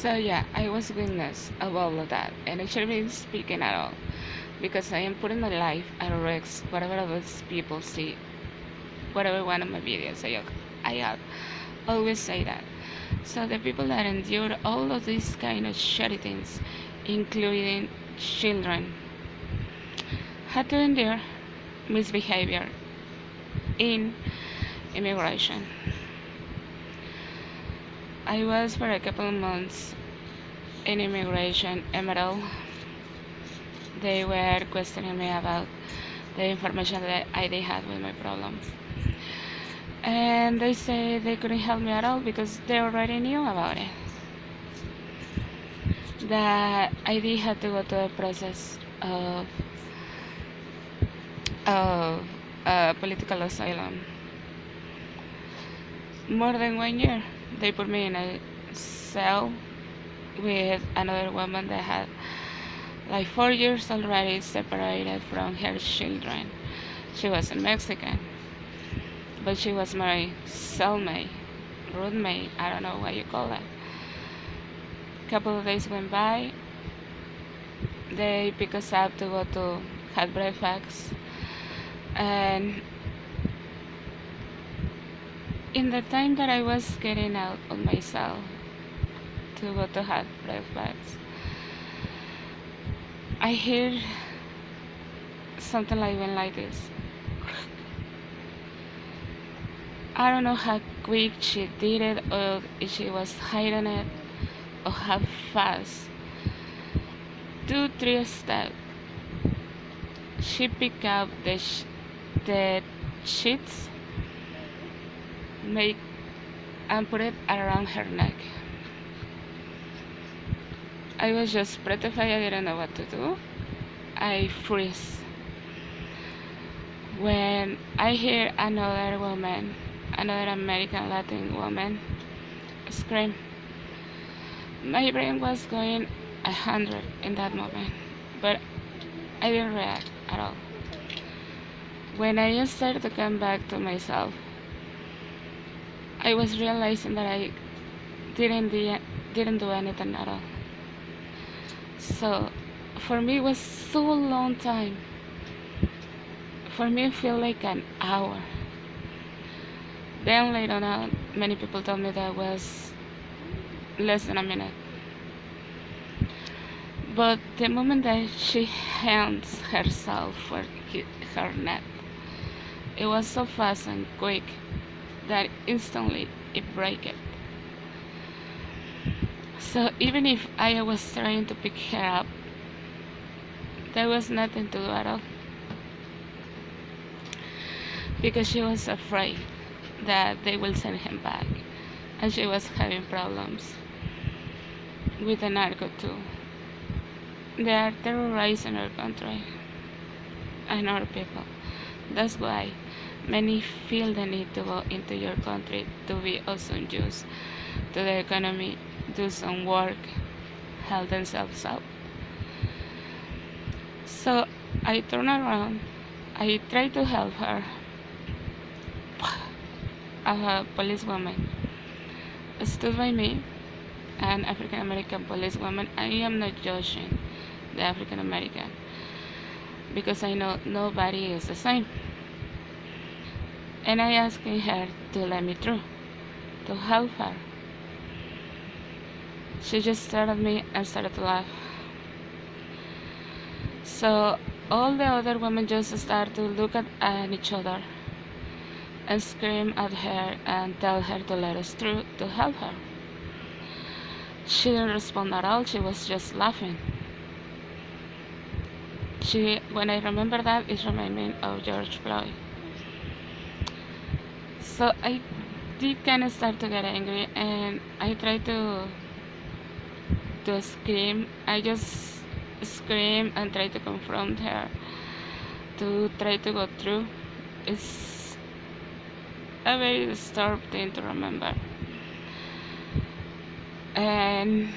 So yeah, I was witness of all of that, and I shouldn't be speaking at all because I am putting my life at risk. Whatever those people see, whatever one of my videos, I always say that. So the people that endure all of these kind of shitty things, including children, had to endure misbehavior in immigration. I was for a couple of months in immigration emerald. They were questioning me about the information that I did have with my problem. And they said they couldn't help me at all because they already knew about it. That I did have to go to a process of political asylum. More than 1 year. They put me in a cell with another woman that had like 4 years already separated from her children. She was a Mexican, but she was my cellmate, roommate, I don't know what you call it. A couple of days went by, they pick us up to go to have breakfast, and in the time that I was getting out of my cell to go to have breakfast, I hear something like went like this. I don't know how quick she did it, or if she was hiding it, or how fast. 2, 3 steps. She picked up the sheets, make and put it around her neck. I was just petrified. I didn't know what to do. I freeze when I hear another woman, another American Latin woman, scream. My brain was going 100 in that moment, but I didn't react at all. When I started to come back to myself, I was realizing that I didn't do anything at all. So for me, it was so long time. For me, it felt like an hour. Then later on, many people told me that was less than a minute. But the moment that she hands herself for her neck, it was so fast and quick that instantly it broke it. So even if I was trying to pick her up, there was nothing to do at all because she was afraid that they will send him back, and she was having problems with the narco too. They are terrorizing our country and our people. That's why many feel the need to go into your country to be also used to the economy, do some work, help themselves out. So I turn around, I try to help her. A policewoman stood by me, an African American policewoman. I am not judging the African American because I know nobody is the same. And I asking her to let me through, to help her. She just stared at me and started to laugh. So all the other women just started to look at each other and scream at her and tell her to let us through to help her. She didn't respond at all, she was just laughing. When I remember that, it reminded me of George Floyd. So I did kind of start to get angry, and I tried to scream. I just scream and try to confront her, to try to go through. It's a very disturbing thing to remember. And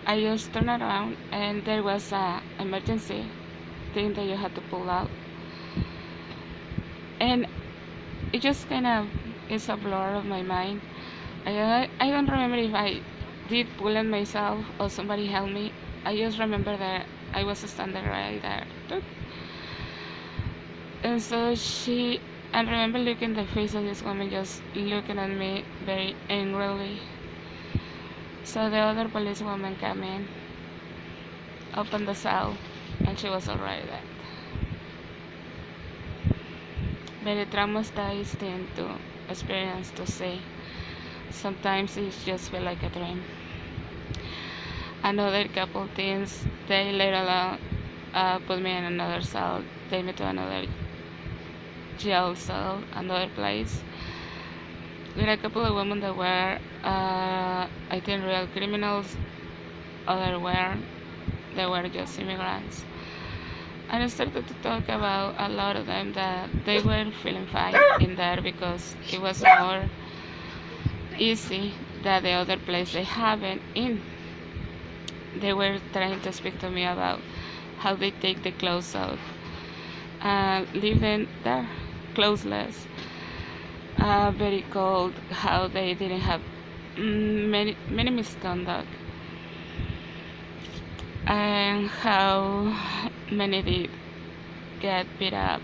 I just turned around, and there was an emergency thing that you had to pull out, and it just kind of is a blur of my mind. I don't remember if I did pull it myself or somebody helped me. I just remember that I was standing right there. And so I remember looking at the face of this woman just looking at me very angrily. So the other policewoman came in, opened the cell, and she was already dead. Very traumatized thing to experience, to see. Sometimes it just feel like a dream. Another couple things, they later on put me in another cell, take me to another jail cell, another place, with a couple of women that were, I think, real criminals, other they were just immigrants. And I started to talk about a lot of them that they were feeling fine in there because it was more easy than the other place they haven't in. They were trying to speak to me about how they take the clothes out and living there clothesless, very cold, how they didn't have many misconduct, and how many did get beat up